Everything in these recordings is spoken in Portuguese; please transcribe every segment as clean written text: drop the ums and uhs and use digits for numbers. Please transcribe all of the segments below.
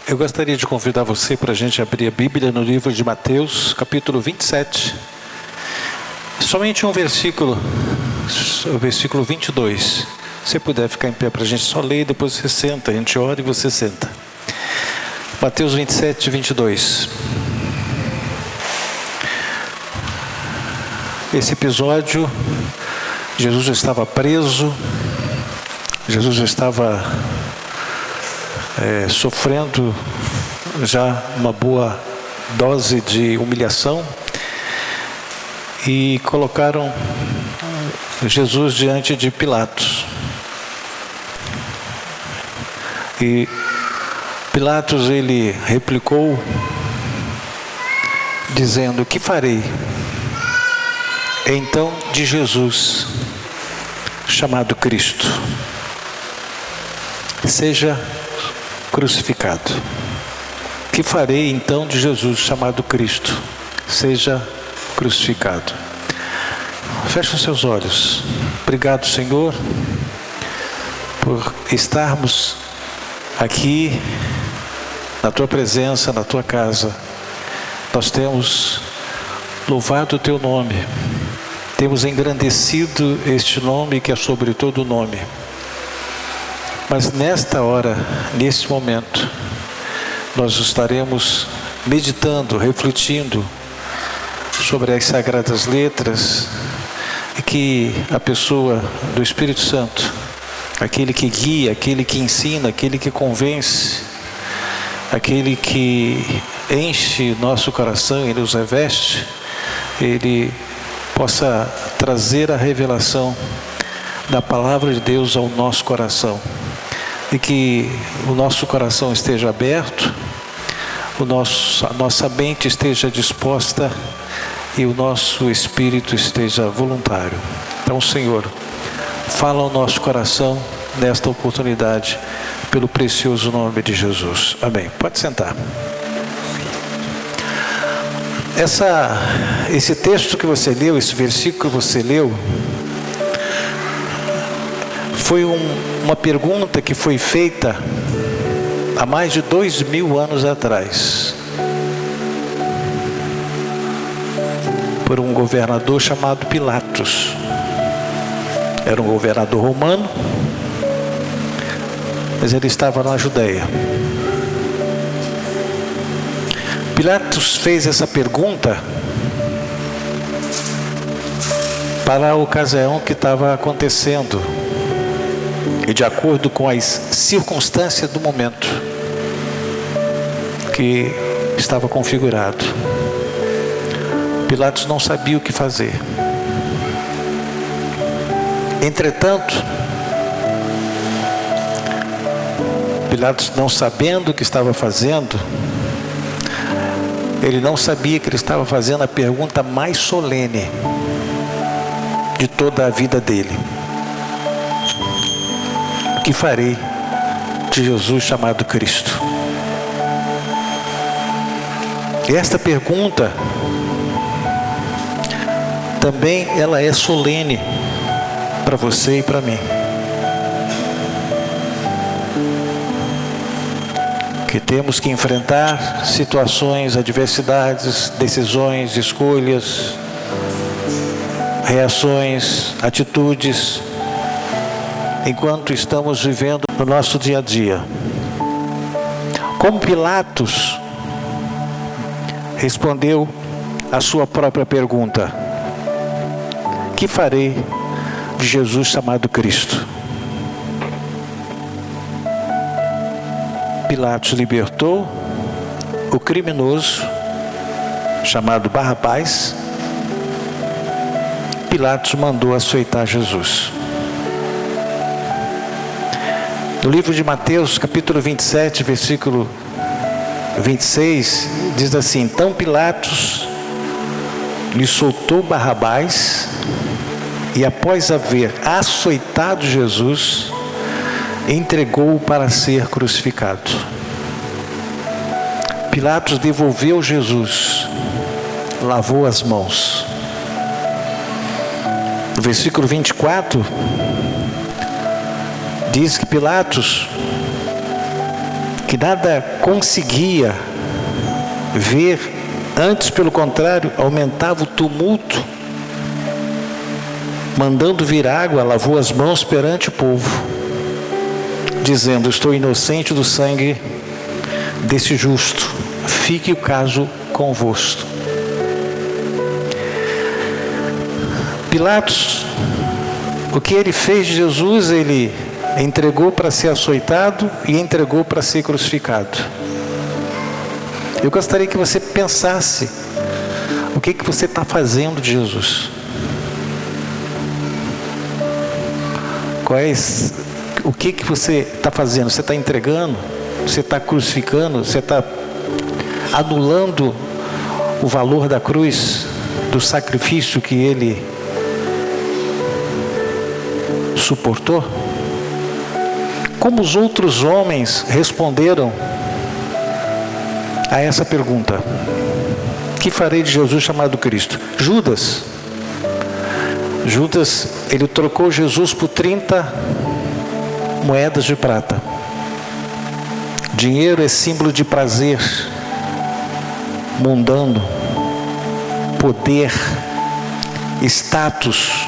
Eu gostaria de convidar você para a gente abrir a Bíblia no livro de Mateus, capítulo 27. Somente um versículo, o versículo 22. Se você puder ficar em pé para a gente só ler e depois você senta, a gente ora e você senta. Mateus 27, 22. Esse episódio, Jesus estava preso, Jesus estava sofrendo já uma boa dose de humilhação e colocaram Jesus diante de Pilatos. E Pilatos, ele replicou dizendo: "Que farei então de Jesus chamado Cristo? Seja crucificado. Que farei então de Jesus chamado Cristo? Seja crucificado." Feche os seus olhos. Obrigado, Senhor, por estarmos aqui na Tua presença, na Tua casa. Nós temos louvado o Teu nome, temos engrandecido este nome que é sobre todo nome. Mas nesta hora, neste momento, nós estaremos meditando, refletindo sobre as Sagradas Letras, e que a pessoa do Espírito Santo, aquele que guia, aquele que ensina, aquele que convence, aquele que enche nosso coração e nos reveste, ele possa trazer a revelação da Palavra de Deus ao nosso coração. E que o nosso coração esteja aberto, a nossa mente esteja disposta e o nosso espírito esteja voluntário. Então, Senhor, fala ao nosso coração nesta oportunidade, pelo precioso nome de Jesus. Amém. Pode sentar. Esse texto que você leu, esse versículo que você leu, foi uma pergunta que foi feita há mais de 2000 anos atrás por um governador chamado Pilatos. Era um governador romano, mas ele estava na Judéia. Pilatos fez essa pergunta para a ocasião que estava acontecendo e de acordo com as circunstâncias do momento que estava configurado. Pilatos não sabia o que fazer. Entretanto, Pilatos, não sabendo o que estava fazendo, ele não sabia que ele estava fazendo a pergunta mais solene de toda a vida dele: que farei de Jesus chamado Cristo? E esta pergunta também ela é solene para você e para mim, que temos que enfrentar situações, adversidades, decisões, escolhas, reações, atitudes, enquanto estamos vivendo no nosso dia a dia. Como Pilatos respondeu a sua própria pergunta: que farei de Jesus chamado Cristo? Pilatos libertou o criminoso chamado Barrabás. Pilatos mandou açoitar Jesus. No livro de Mateus, capítulo 27, versículo 26, diz assim: então Pilatos lhe soltou Barrabás e, após haver açoitado Jesus, entregou-o para ser crucificado. Pilatos devolveu Jesus, lavou as mãos. No versículo 24, diz que Pilatos que nada conseguia ver, antes, pelo contrário, aumentava o tumulto, mandando vir água, lavou as mãos perante o povo, dizendo: estou inocente do sangue desse justo, fique o caso convosco. Pilatos, o que ele fez de Jesus, ele entregou para ser açoitado e entregou para ser crucificado. Eu gostaria que você pensasse o que você está fazendo de Jesus. O que você está fazendo? Você está entregando? Você está crucificando? Você está anulando o valor da cruz, do sacrifício que ele suportou? Como os outros homens responderam a essa pergunta? Que farei de Jesus chamado Cristo? Judas, ele trocou Jesus por 30 moedas de prata. Dinheiro é símbolo de prazer mundano, poder, status.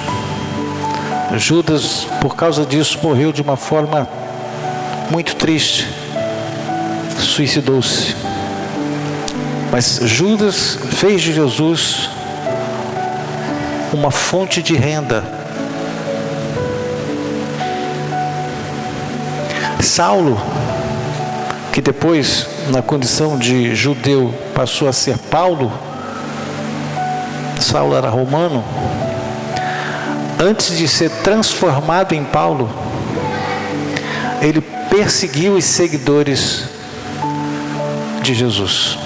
Judas, por causa disso, morreu de uma forma muito triste, suicidou-se. Mas Judas fez de Jesus uma fonte de renda. Saulo, que depois, na condição de judeu, passou a ser Paulo, Saulo era romano, antes de ser transformado em Paulo, ele perseguiu os seguidores de Jesus.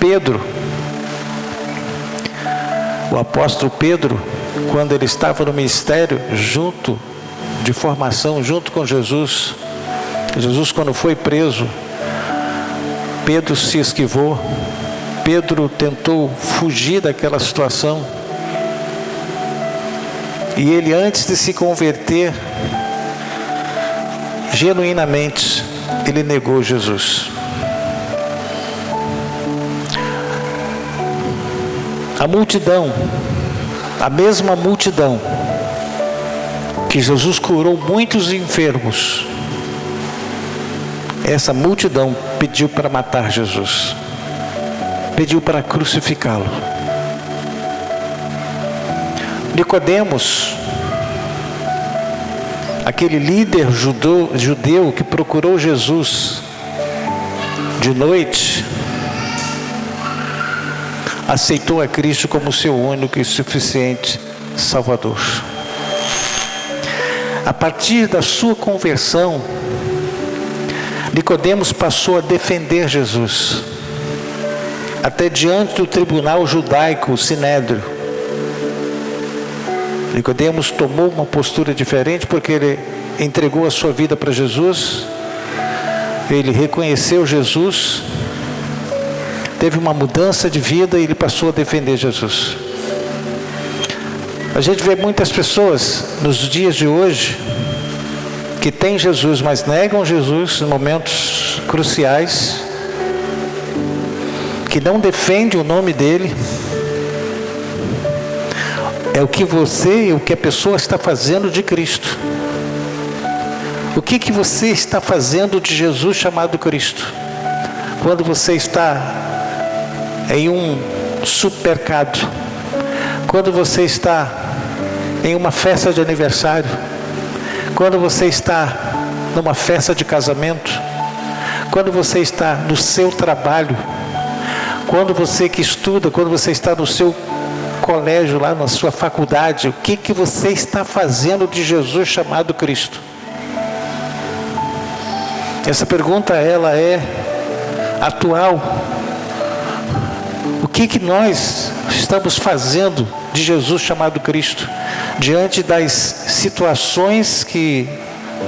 Pedro, o apóstolo Pedro, quando ele estava no ministério, de formação, junto com Jesus, quando foi preso, Pedro se esquivou, Pedro tentou fugir daquela situação, e ele, antes de se converter, genuinamente, ele negou Jesus. A multidão, a mesma multidão que Jesus curou muitos enfermos, essa multidão pediu para matar Jesus, pediu para crucificá-lo. Nicodemos, aquele líder judeu que procurou Jesus de noite, aceitou a Cristo como seu único e suficiente Salvador. A partir da sua conversão, Nicodemos passou a defender Jesus, até diante do tribunal judaico, o Sinédrio. Nicodemos tomou uma postura diferente, porque ele entregou a sua vida para Jesus, ele reconheceu Jesus, teve uma mudança de vida e ele passou a defender Jesus. A gente vê muitas pessoas nos dias de hoje que têm Jesus, mas negam Jesus em momentos cruciais, que não defendem o nome dele. É o que a pessoa está fazendo de Cristo. O que você está fazendo de Jesus chamado Cristo? Quando você está em um supermercado, quando você está em uma festa de aniversário, quando você está numa festa de casamento, quando você está no seu trabalho, quando você que estuda, quando você está no seu colégio, lá na sua faculdade, o que você está fazendo de Jesus chamado Cristo? Essa pergunta, ela é atual. O que nós estamos fazendo de Jesus chamado Cristo diante das situações que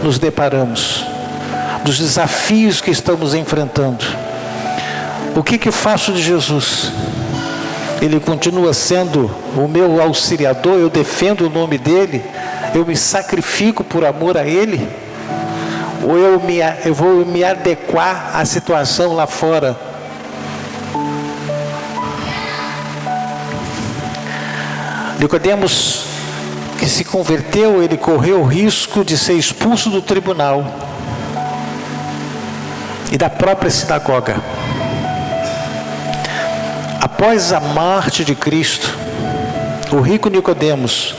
nos deparamos, dos desafios que estamos enfrentando? O que eu faço de Jesus? Ele continua sendo o meu auxiliador, eu defendo o nome dele, eu me sacrifico por amor a ele? Ou eu vou me adequar à situação lá fora? Nicodemos, que se converteu, ele correu o risco de ser expulso do tribunal e da própria sinagoga. Após a morte de Cristo, o rico Nicodemos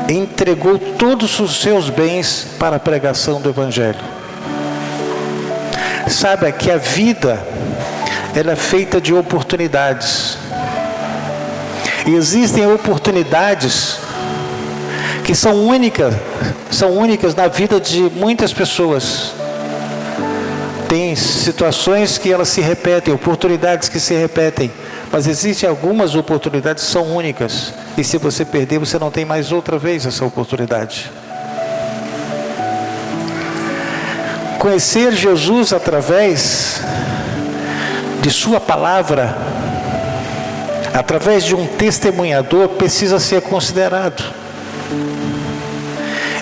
entregou todos os seus bens para a pregação do Evangelho. Sabe que a vida, ela é feita de oportunidades. E existem oportunidades que são únicas na vida de muitas pessoas. Tem situações que elas se repetem, oportunidades que se repetem, mas existem algumas oportunidades que são únicas, e se você perder, você não tem mais outra vez essa oportunidade. Conhecer Jesus através de sua palavra, através de um testemunhador, precisa ser considerado.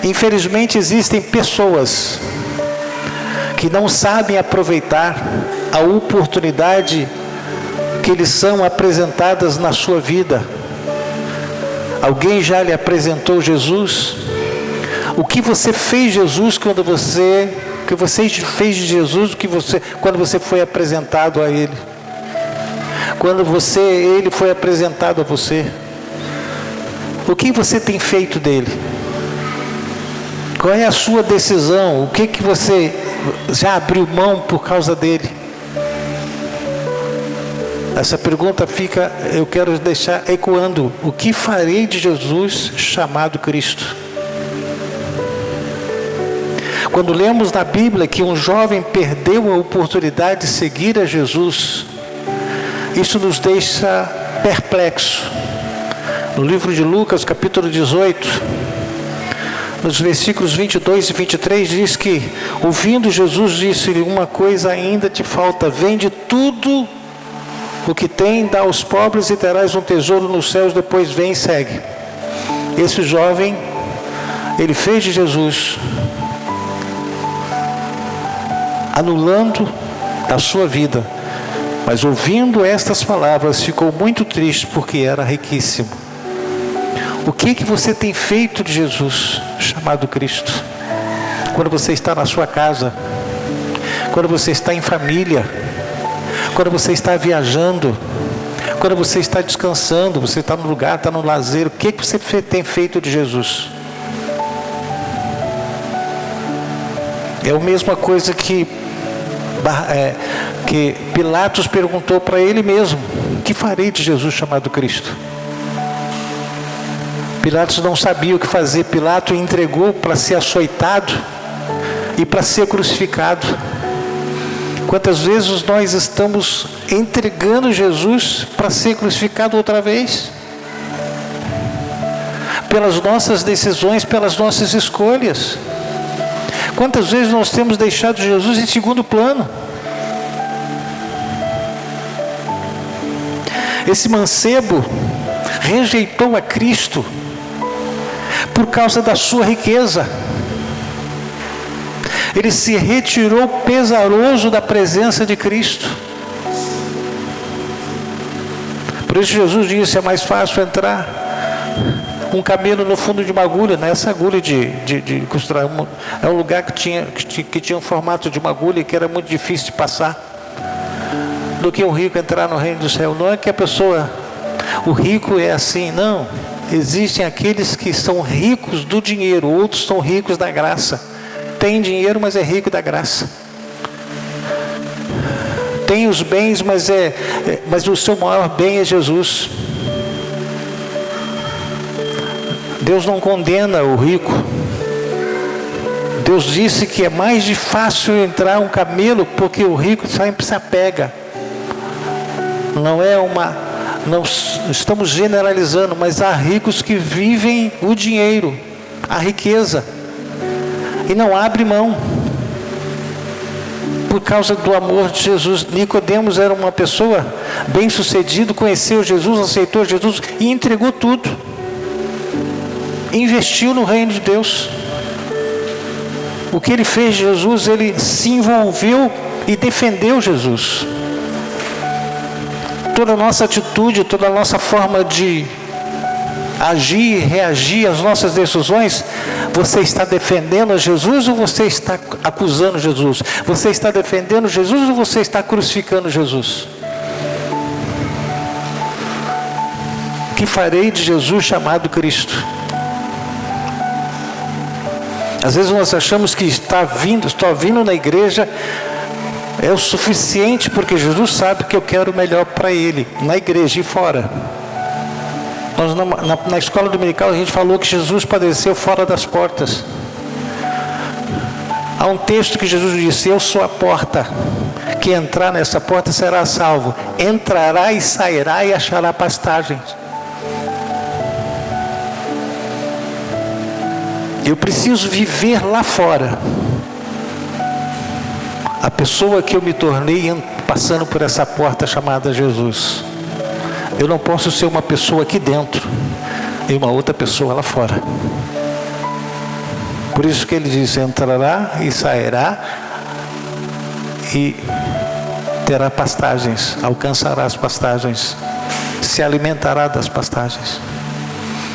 Infelizmente existem pessoas que não sabem aproveitar a oportunidade que lhes são apresentadas na sua vida. Alguém já lhe apresentou Jesus? O que você fez Jesus quando você fez de Jesus quando você foi apresentado a Ele? Quando Ele foi apresentado a você? O que você tem feito dele? Qual é a sua decisão? O que você já abriu mão por causa dele? Essa pergunta eu quero deixar ecoando. O que farei de Jesus chamado Cristo? Quando lemos na Bíblia que um jovem perdeu a oportunidade de seguir a Jesus, isso nos deixa perplexo. No livro de Lucas, capítulo 18, nos versículos 22 e 23, diz que, ouvindo Jesus, disse-lhe: uma coisa ainda te falta, vende tudo o que tem, dá aos pobres e terás um tesouro nos céus, depois vem e segue. Esse jovem, ele fez de Jesus, anulando a sua vida, mas ouvindo estas palavras, ficou muito triste porque era riquíssimo. O que você tem feito de Jesus chamado Cristo? Quando você está na sua casa, quando você está em família, quando você está viajando, quando você está descansando, você está no lugar, está no lazer, o que você tem feito de Jesus? É a mesma coisa que Pilatos perguntou para ele mesmo: o que farei de Jesus chamado Cristo? Pilatos não sabia o que fazer. Pilatos entregou para ser açoitado e para ser crucificado. Quantas vezes nós estamos entregando Jesus para ser crucificado outra vez? Pelas nossas decisões, pelas nossas escolhas. Quantas vezes nós temos deixado Jesus em segundo plano? Esse mancebo rejeitou a Cristo por causa da sua riqueza. Ele se retirou pesaroso da presença de Cristo. Por isso Jesus disse: é mais fácil entrar um camelo no fundo de uma agulha, né? Essa agulha de costurar, é um lugar que tinha um formato de uma agulha, que era muito difícil de passar, do que um rico entrar no reino do céu. Não é que a pessoa, o rico é assim, não. Existem aqueles que são ricos do dinheiro, outros são ricos da graça. Tem dinheiro, mas é rico da graça. Tem os bens, mas o seu maior bem é Jesus. Deus não condena o rico. Deus disse que é mais fácil entrar um camelo, porque o rico sempre se apega. Não estamos generalizando, mas há ricos que vivem o dinheiro, a riqueza, e não abre mão por causa do amor de Jesus. Nicodemos era uma pessoa bem-sucedida, conheceu Jesus, aceitou Jesus e entregou tudo. Investiu no reino de Deus. O que ele fez, Jesus, ele se envolveu e defendeu Jesus. Toda a nossa atitude, toda a nossa forma de agir, reagir às nossas decisões, você está defendendo a Jesus ou você está acusando Jesus? Você está defendendo Jesus ou você está crucificando Jesus? O que farei de Jesus chamado Cristo? Às vezes nós achamos que estou vindo na igreja é o suficiente, porque Jesus sabe que eu quero o melhor para Ele, na igreja e fora. Nós, na escola dominical, a gente falou que Jesus padeceu fora das portas. Há um texto que Jesus disse: eu sou a porta, que entrar nessa porta será salvo, entrará e sairá e achará pastagens. Eu preciso viver lá fora a pessoa que eu me tornei passando por essa porta chamada Jesus. Eu não posso ser uma pessoa aqui dentro e uma outra pessoa lá fora. Por isso que ele diz: entrará e sairá e terá pastagens, alcançará as pastagens, se alimentará das pastagens.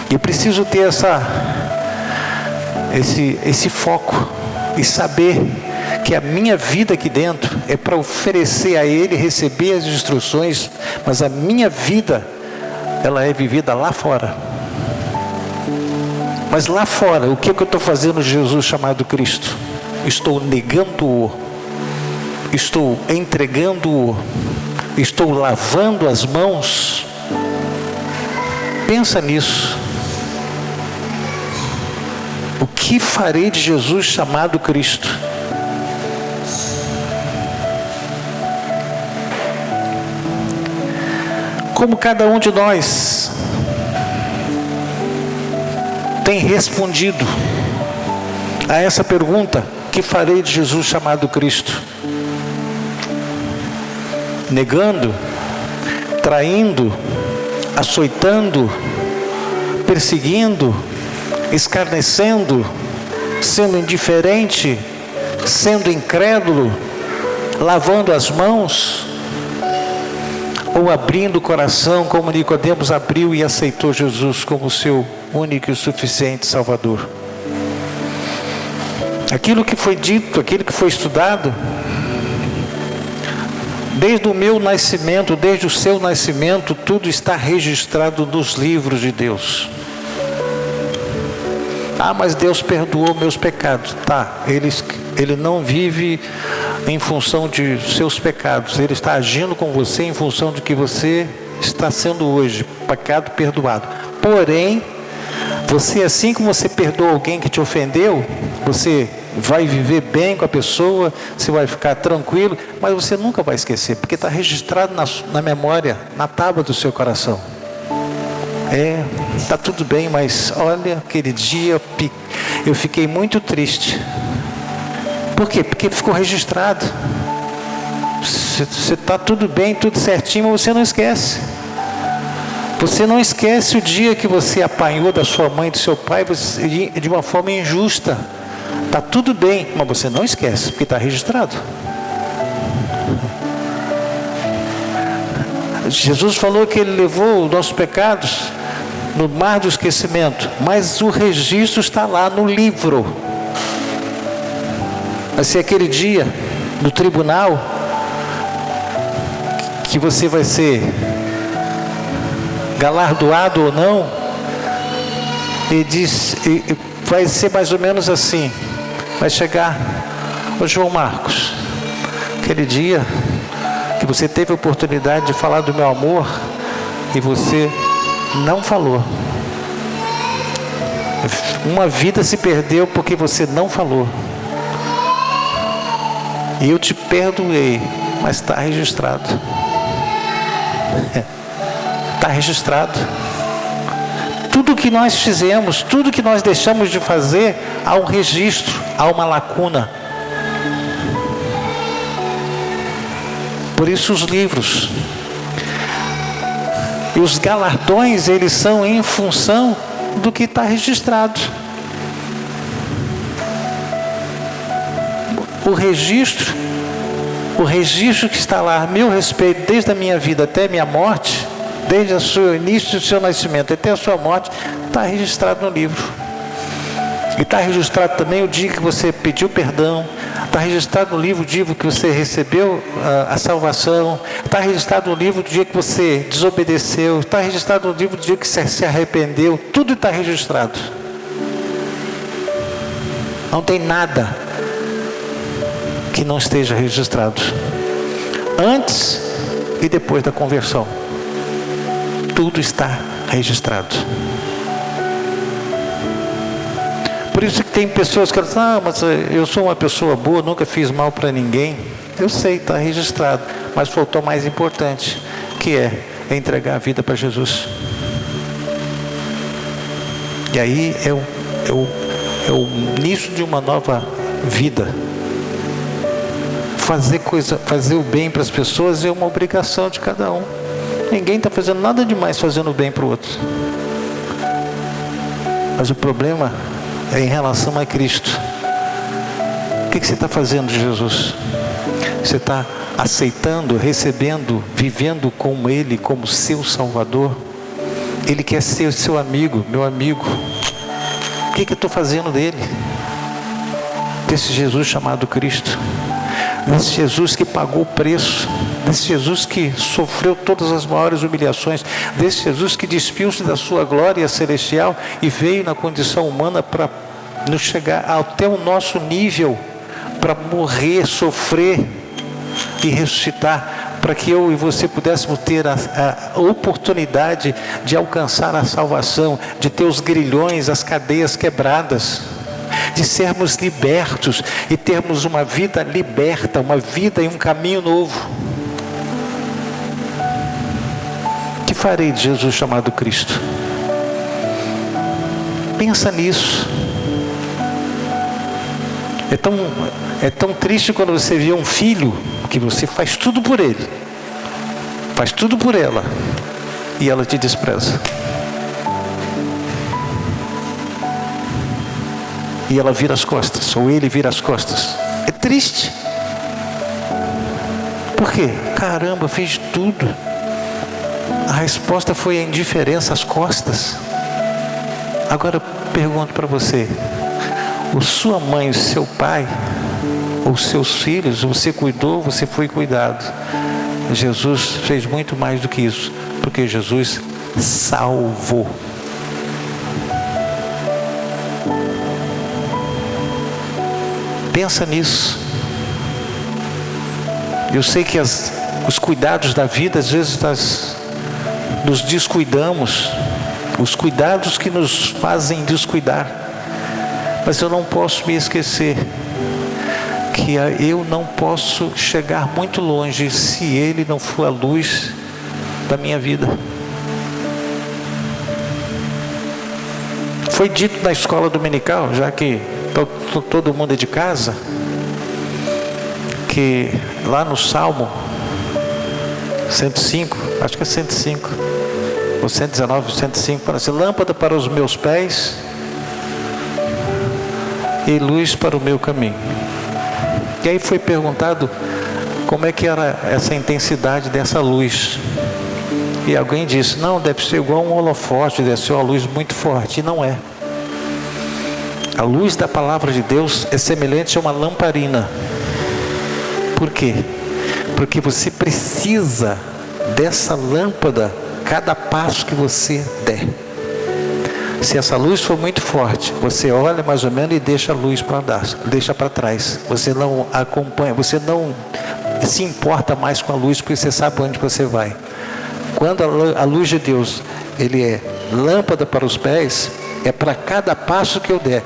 Eu preciso ter esse foco e saber que a minha vida aqui dentro é para oferecer a Ele, receber as instruções, mas a minha vida, ela é vivida lá fora. Mas lá fora, o que eu estou fazendo de Jesus chamado Cristo? Estou negando-o, estou entregando-o, estou lavando as mãos. Pensa nisso. O que farei de Jesus chamado Cristo? Como cada um de nós tem respondido a essa pergunta: que farei de Jesus chamado Cristo? Negando, traindo, açoitando, perseguindo, escarnecendo, sendo indiferente, sendo incrédulo, lavando as mãos, ou abrindo o coração como Nicodemos abriu e aceitou Jesus como seu único e suficiente Salvador? Aquilo que foi dito, aquilo que foi estudado, desde o meu nascimento, desde o seu nascimento, tudo está registrado nos livros de Deus. Ah, mas Deus perdoou meus pecados. Tá, Ele não vive em função de seus pecados. Ele está agindo com você em função do que você está sendo hoje. Pecado perdoado. Porém, você, assim como você perdoa alguém que te ofendeu, você vai viver bem com a pessoa, você vai ficar tranquilo, mas você nunca vai esquecer, porque está registrado na memória, na tábua do seu coração. Está tudo bem, mas olha, aquele dia eu fiquei muito triste. Por quê? Porque ficou registrado. Você está tudo bem, tudo certinho, mas você não esquece. Você não esquece o dia que você apanhou da sua mãe e do seu pai de uma forma injusta. Está tudo bem, mas você não esquece, porque está registrado. Jesus falou que Ele levou os nossos pecados no mar do esquecimento, mas o registro está lá no livro. Vai ser aquele dia no tribunal que você vai ser galardoado ou não. E vai ser mais ou menos assim. Vai chegar: ô João Marcos, aquele dia que você teve a oportunidade de falar do meu amor e você não falou. Uma vida se perdeu porque você não falou. E eu te perdoei, mas está registrado. Está registrado. Tudo que nós fizemos, tudo que nós deixamos de fazer, há um registro, há uma lacuna. Por isso os livros e os galardões, eles são em função do que está registrado. o registro que está lá a meu respeito, desde a minha vida até a minha morte, desde o início do seu nascimento até a sua morte, está registrado no livro. E está registrado também o dia que você pediu perdão, está registrado no livro o dia que você recebeu a salvação, está registrado no livro do dia que você desobedeceu, está registrado no livro do dia que você se arrependeu, tudo está registrado. Não tem nada que não esteja registrado, antes e depois da conversão, tudo está registrado. Por isso que tem pessoas que dizem, mas eu sou uma pessoa boa, nunca fiz mal para ninguém. Eu sei, está registrado, mas faltou o mais importante, que é entregar a vida para Jesus. E aí é o início de uma nova vida. Fazer o bem para as pessoas é uma obrigação de cada um. Ninguém está fazendo nada demais fazendo o bem para o outro. Mas o problema é em relação a Cristo. O que você está fazendo de Jesus? Você está aceitando, recebendo, vivendo com Ele como seu Salvador? Ele quer ser seu amigo, meu amigo. O que eu estou fazendo dele? Desse Jesus chamado Cristo. Desse Jesus que pagou o preço. Desse Jesus que sofreu todas as maiores humilhações, desse Jesus que despiu-se da sua glória celestial e veio na condição humana para nos chegar até o nosso nível, para morrer, sofrer e ressuscitar, para que eu e você pudéssemos ter a oportunidade de alcançar a salvação, de ter os grilhões, as cadeias quebradas, de sermos libertos e termos uma vida liberta, uma vida e um caminho novo. O que farei de Jesus chamado Cristo? Pensa nisso. É tão triste quando você vê um filho que você faz tudo por ele, faz tudo por ela, e ela te despreza. E ela vira as costas, ou ele vira as costas. É triste. Por quê? Caramba, fez tudo. A resposta foi a indiferença, as costas. Agora eu pergunto para você: o sua mãe, o seu pai, ou seus filhos, você cuidou, você foi cuidado? Jesus fez muito mais do que isso, porque Jesus salvou. Pensa nisso. Eu sei que os cuidados da vida, às vezes nos descuidamos, os cuidados que nos fazem descuidar, mas eu não posso me esquecer que eu não posso chegar muito longe se Ele não for a luz da minha vida. Foi dito na escola dominical, já que todo mundo é de casa, que lá no Salmo 105, acho que é 105 ou 119, 105, fala assim: lâmpada para os meus pés e luz para o meu caminho. E aí foi perguntado como é que era essa intensidade dessa luz, e alguém disse: não, deve ser igual um holofote, deve ser uma luz muito forte. E não é. A luz da palavra de Deus é semelhante a uma lamparina. Por quê? Porque você precisa dessa lâmpada cada passo que você der. Se essa luz for muito forte, você olha mais ou menos e deixa a luz para andar, deixa para trás. Você não acompanha, você não se importa mais com a luz, porque você sabe onde você vai. Quando a luz de Deus, Ele é lâmpada para os pés, é para cada passo que eu der.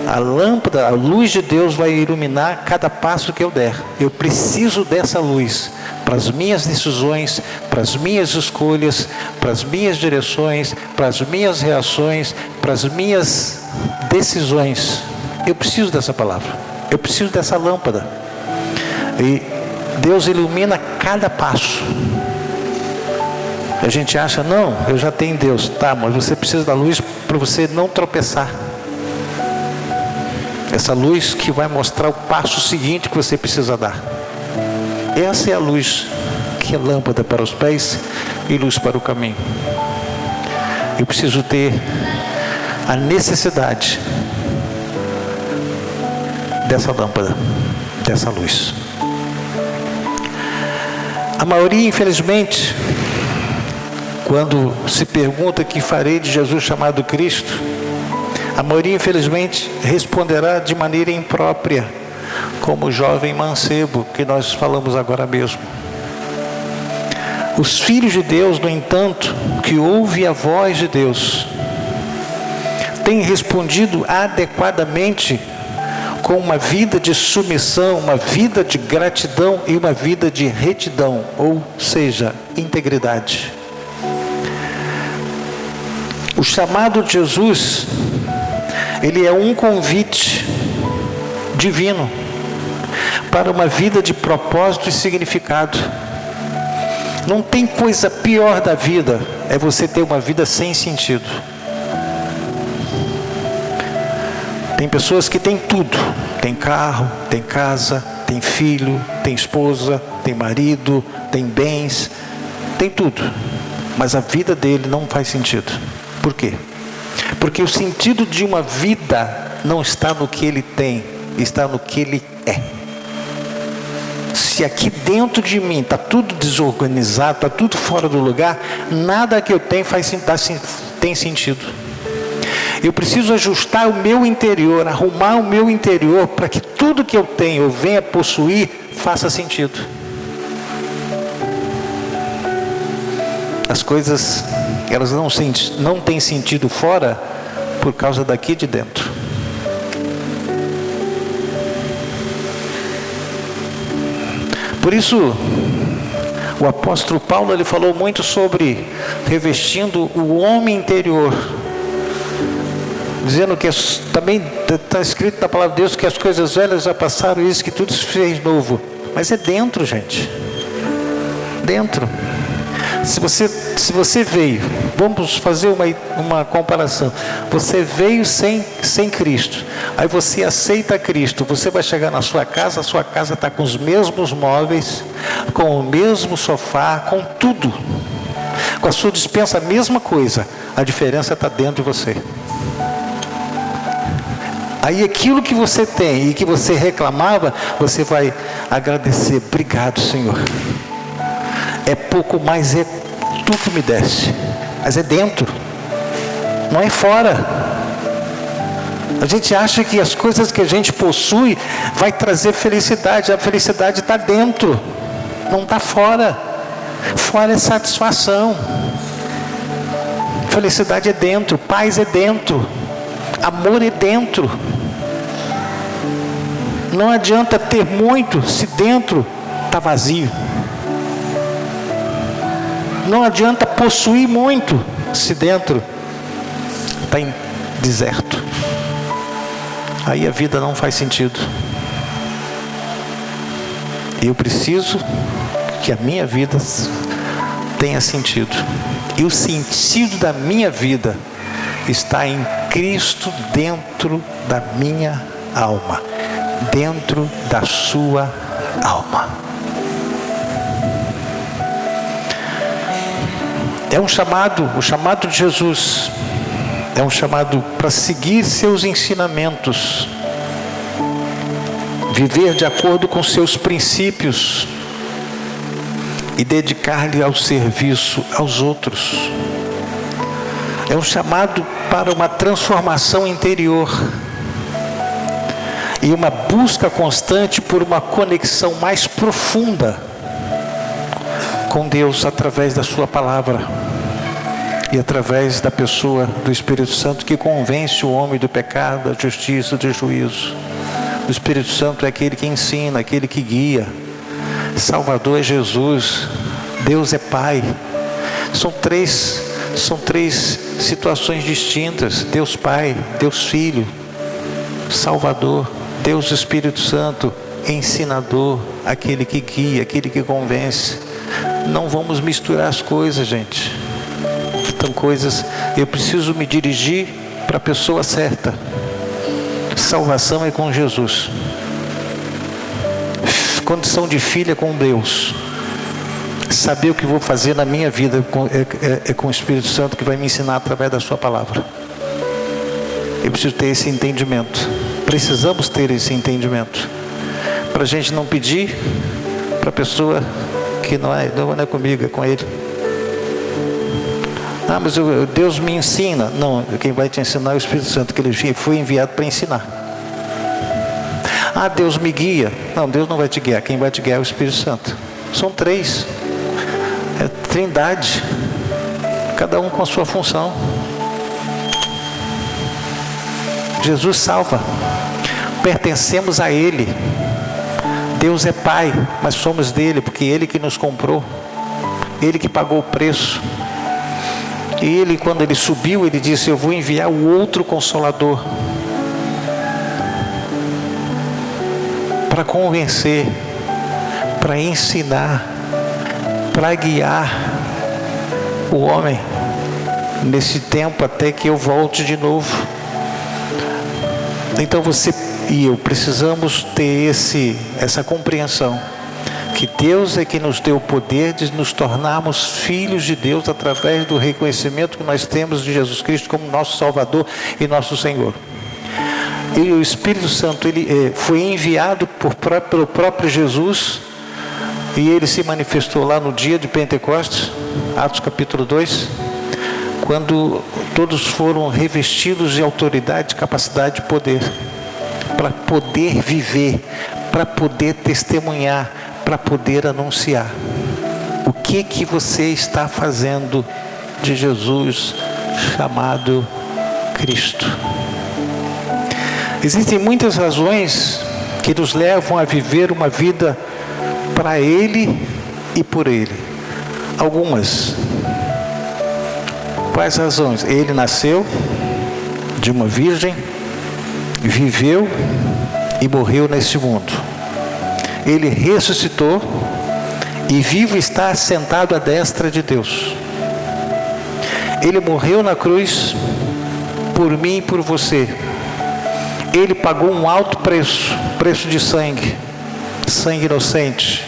A lâmpada, a luz de Deus vai iluminar cada passo que eu der. Eu preciso dessa luz para as minhas decisões, para as minhas escolhas, para as minhas direções, para as minhas reações, para as minhas decisões. Eu preciso dessa palavra. Eu preciso dessa lâmpada. E Deus ilumina cada passo. A gente acha: não, eu já tenho Deus. Tá, mas você precisa da luz para você não tropeçar. Essa luz que vai mostrar o passo seguinte que você precisa dar. Essa é a luz que é lâmpada para os pés e luz para o caminho. Eu preciso ter a necessidade dessa lâmpada, dessa luz. A maioria, infelizmente, quando se pergunta que farei de Jesus chamado Cristo, a maioria, infelizmente, responderá de maneira imprópria, como o jovem mancebo que nós falamos agora mesmo. Os filhos de Deus, no entanto, que ouvem a voz de Deus, têm respondido adequadamente com uma vida de submissão, uma vida de gratidão e uma vida de retidão, ou seja, integridade. O chamado de Jesus, ele é um convite divino para uma vida de propósito e significado. Não tem coisa pior da vida, é você ter uma vida sem sentido. Tem pessoas que têm tudo, tem carro, tem casa, tem filho, tem esposa, tem marido, tem bens, tem tudo, mas a vida dele não faz sentido. Por quê? Porque o sentido de uma vida não está no que ele tem, está no que ele é. Se aqui dentro de mim está tudo desorganizado, está tudo fora do lugar, nada que eu tenho tem sentido. Eu preciso ajustar o meu interior, arrumar o meu interior, para que tudo que eu tenho, eu venha possuir, faça sentido. As coisas, elas não têm sentido fora, por causa daqui de dentro. Por isso, o apóstolo Paulo, ele falou muito sobre revestindo o homem interior, dizendo que também está escrito na palavra de Deus que as coisas velhas já passaram, isso que tudo se fez novo. Mas é dentro, gente. Dentro. Se você veio, vamos fazer uma comparação. Você veio sem Cristo. Aí você aceita Cristo. Você vai chegar na sua casa, a sua casa está com os mesmos móveis, com o mesmo sofá, com tudo. Com a sua despensa, a mesma coisa. A diferença está dentro de você. Aí aquilo que você tem e que você reclamava, você vai agradecer. Obrigado, Senhor. É pouco, mas é tu que me deste. Mas é dentro, não é fora. A gente acha que as coisas que a gente possui vai trazer felicidade. A felicidade está dentro, não está fora. Fora é satisfação. Felicidade é dentro, paz é dentro, amor é dentro. Não adianta ter muito se dentro está vazio. Não adianta possuir muito se dentro está em deserto. Aí a vida não faz sentido. Eu preciso que a minha vida tenha sentido. E o sentido da minha vida está em Cristo dentro da minha alma, dentro da sua alma. É um chamado, o chamado de Jesus é um chamado para seguir seus ensinamentos, viver de acordo com seus princípios e dedicar-lhe ao serviço aos outros. É um chamado para uma transformação interior e uma busca constante por uma conexão mais profunda com Deus através da sua palavra e através da pessoa do Espírito Santo que convence o homem do pecado, da justiça, do juízo. O Espírito Santo é aquele que ensina, aquele que guia. Salvador é Jesus, Deus é Pai. São três situações distintas: Deus Pai, Deus Filho, Salvador, Deus Espírito Santo, ensinador, aquele que guia, aquele que convence. Não vamos misturar as coisas, gente. São coisas, eu preciso me dirigir para a pessoa certa. Salvação é com Jesus. Condição de filho é com Deus. Saber o que vou fazer na minha vida é com o Espírito Santo, que vai me ensinar através da sua palavra. Eu preciso ter esse entendimento. Precisamos ter esse entendimento. Para a gente não pedir para a pessoa que não é comigo, é com Ele. Ah, mas Deus me ensina. Não, quem vai te ensinar é o Espírito Santo, que Ele foi enviado para ensinar. Ah, Deus me guia. Não, Deus não vai te guiar. Quem vai te guiar é o Espírito Santo. São três. É trindade. Cada um com a sua função. Jesus salva. Pertencemos a Ele. Deus é Pai, mas somos dele, porque Ele que nos comprou. Ele que pagou o preço. E Ele, quando Ele subiu, Ele disse: eu vou enviar o outro Consolador, para convencer, para ensinar, para guiar o homem nesse tempo até que eu volte de novo. Então você e eu precisamos ter essa compreensão, que Deus é que nos deu o poder de nos tornarmos filhos de Deus através do reconhecimento que nós temos de Jesus Cristo como nosso Salvador e nosso Senhor. E o Espírito Santo, ele foi enviado pelo próprio Jesus, e ele se manifestou lá no dia de Pentecostes, Atos capítulo 2, quando todos foram revestidos de autoridade, capacidade e poder, para poder viver, para poder testemunhar, para poder anunciar. O que você está fazendo de Jesus chamado Cristo? Existem muitas razões que nos levam a viver uma vida para Ele e por Ele. Algumas. Quais razões? Ele nasceu de uma virgem, viveu e morreu neste mundo. Ele ressuscitou e vivo está sentado à destra de Deus. Ele morreu na cruz por mim e por você. Ele pagou um alto preço, preço de sangue, sangue inocente.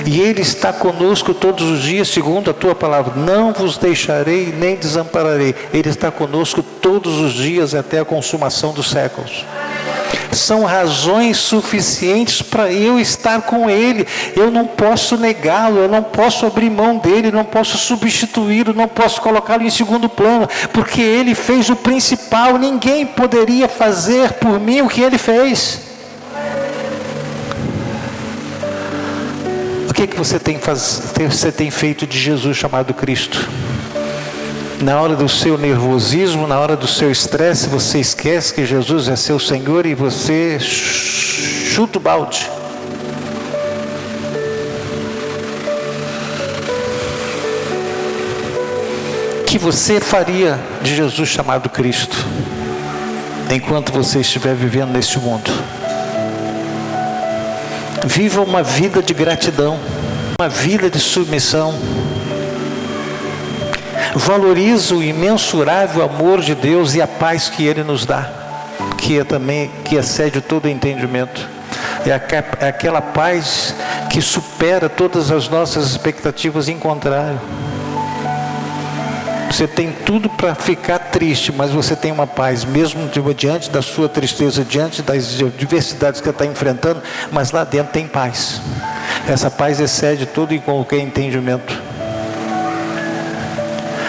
E Ele está conosco todos os dias, segundo a Tua palavra. Não vos deixarei nem desampararei. Ele está conosco todos os dias até a consumação dos séculos. São razões suficientes para eu estar com Ele. Eu não posso negá-lo, eu não posso abrir mão dele, não posso substituí-lo, não posso colocá-lo em segundo plano, porque Ele fez o principal. Ninguém poderia fazer por mim o que Ele fez. O que você tem feito de Jesus chamado Cristo? Na hora do seu nervosismo, na hora do seu estresse, você esquece que Jesus é seu Senhor e você chuta o balde. O que você faria de Jesus chamado Cristo enquanto você estiver vivendo neste mundo? Viva uma vida de gratidão, uma vida de submissão. Valorize o imensurável amor de Deus e a paz que Ele nos dá, que excede todo entendimento. É aquela paz que supera todas as nossas expectativas em contrário. Você tem tudo para ficar triste, mas você tem uma paz, mesmo diante da sua tristeza, diante das diversidades que você está enfrentando, mas lá dentro tem paz. Essa paz excede todo e qualquer entendimento.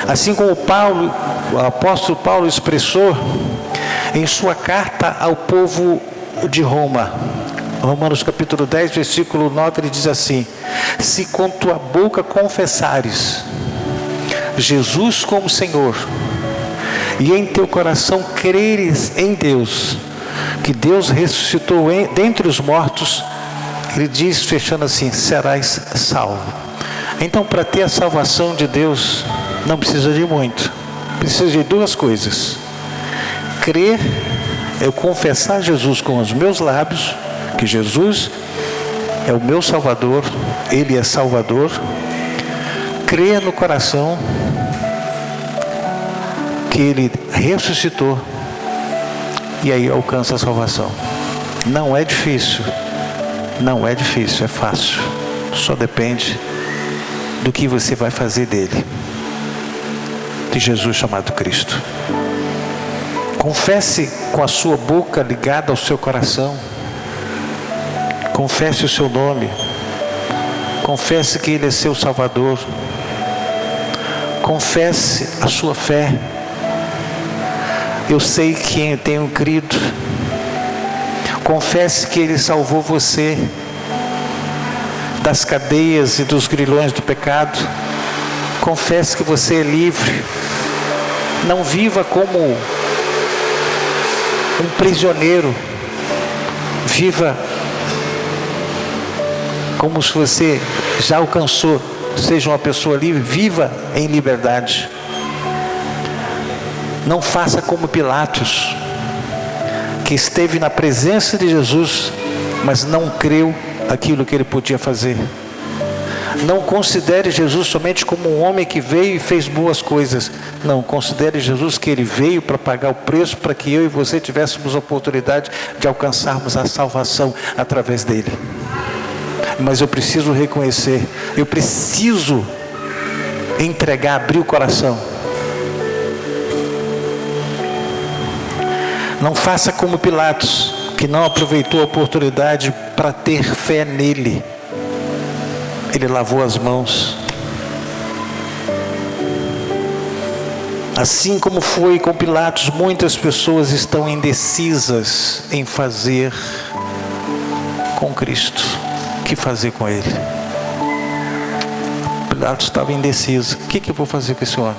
Assim como o apóstolo Paulo expressou em sua carta ao povo de Roma, Romanos capítulo 10, versículo 9, ele diz assim: se com tua boca confessares Jesus como Senhor, e em teu coração creres em Deus, que Deus ressuscitou dentre os mortos, ele diz, fechando assim, serás salvo. Então, para ter a salvação de Deus, não precisa de muito, precisa de duas coisas: crer, eu confessar Jesus com os meus lábios, que Jesus é o meu Salvador, Ele é Salvador. Crer no coração que Ele ressuscitou e aí alcança a salvação. Não é difícil, não é difícil, é fácil. Só depende do que você vai fazer dele, de Jesus chamado Cristo. Confesse com a sua boca ligada ao seu coração. Confesse o seu nome. Confesse que Ele é seu Salvador. Confesse a sua fé. Eu sei que tenho crido. Confesse que Ele salvou você das cadeias e dos grilhões do pecado. Confesse que você é livre. Não viva como um prisioneiro. Viva como se você já alcançou, seja uma pessoa livre. Viva em liberdade. Não faça como Pilatos, que esteve na presença de Jesus, mas não creu aquilo que ele podia fazer. Não considere Jesus somente como um homem que veio e fez boas coisas. Não, considere Jesus que Ele veio para pagar o preço para que eu e você tivéssemos a oportunidade de alcançarmos a salvação através dele. Mas eu preciso reconhecer, eu preciso entregar, abrir o coração. Não faça como Pilatos, que não aproveitou a oportunidade para ter fé nele. Ele lavou as mãos. Assim como foi com Pilatos, muitas pessoas estão indecisas em fazer com Cristo. O que fazer com Ele? Pilatos estava indeciso. O que eu vou fazer com esse homem?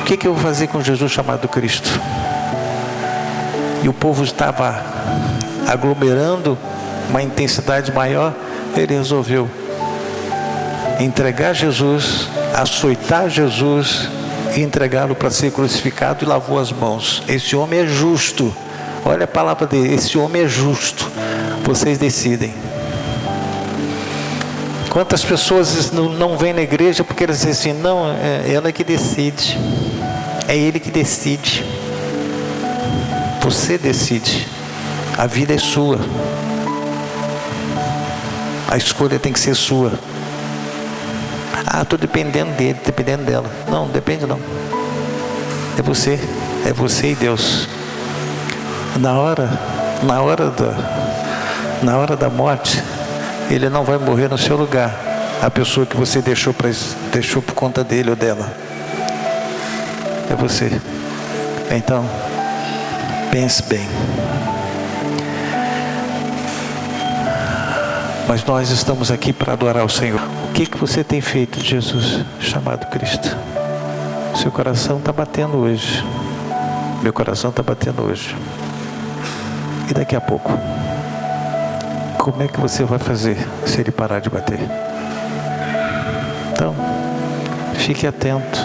O que eu vou fazer com Jesus chamado Cristo? E o povo estava aglomerando uma intensidade maior. Ele resolveu entregar Jesus, açoitar Jesus e entregá-lo para ser crucificado, e lavou as mãos. Esse homem é justo. Olha a palavra dele, esse homem é justo. Vocês decidem. Quantas pessoas não vêm na igreja porque eles dizem assim: não, é ela que decide, é ele que decide. Você decide. A vida é sua. A escolha tem que ser sua. Ah, estou dependendo dele, dependendo dela. Não, depende não. É você e Deus. Na hora da morte, ele não vai morrer no seu lugar. A pessoa que você deixou por conta dele ou dela. É você. Então, pense bem. Mas nós estamos aqui para adorar o Senhor. O que você tem feito de Jesus chamado Cristo? Seu coração está batendo hoje. Meu coração está batendo hoje. E daqui a pouco, como é que você vai fazer se ele parar de bater? Então, fique atento.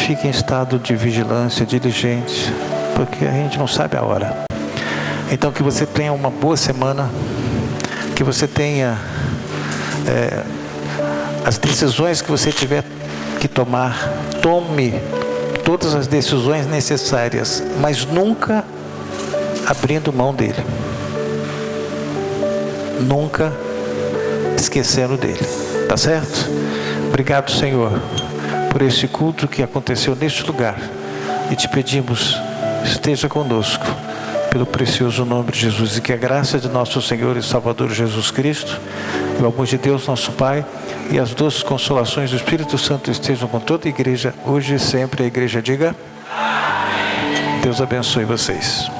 Fique em estado de vigilância, diligente, porque a gente não sabe a hora. Então, que você tenha uma boa semana. Que você tenha as decisões que você tiver que tomar, tome todas as decisões necessárias, mas nunca abrindo mão dele, nunca esquecendo dele, tá certo? Obrigado, Senhor, por esse culto que aconteceu neste lugar, e te pedimos, esteja conosco, pelo precioso nome de Jesus, e que a graça de nosso Senhor e Salvador Jesus Cristo, o amor de Deus nosso Pai e as doces consolações do Espírito Santo estejam com toda a igreja, hoje e sempre. A igreja diga amém. Deus abençoe vocês.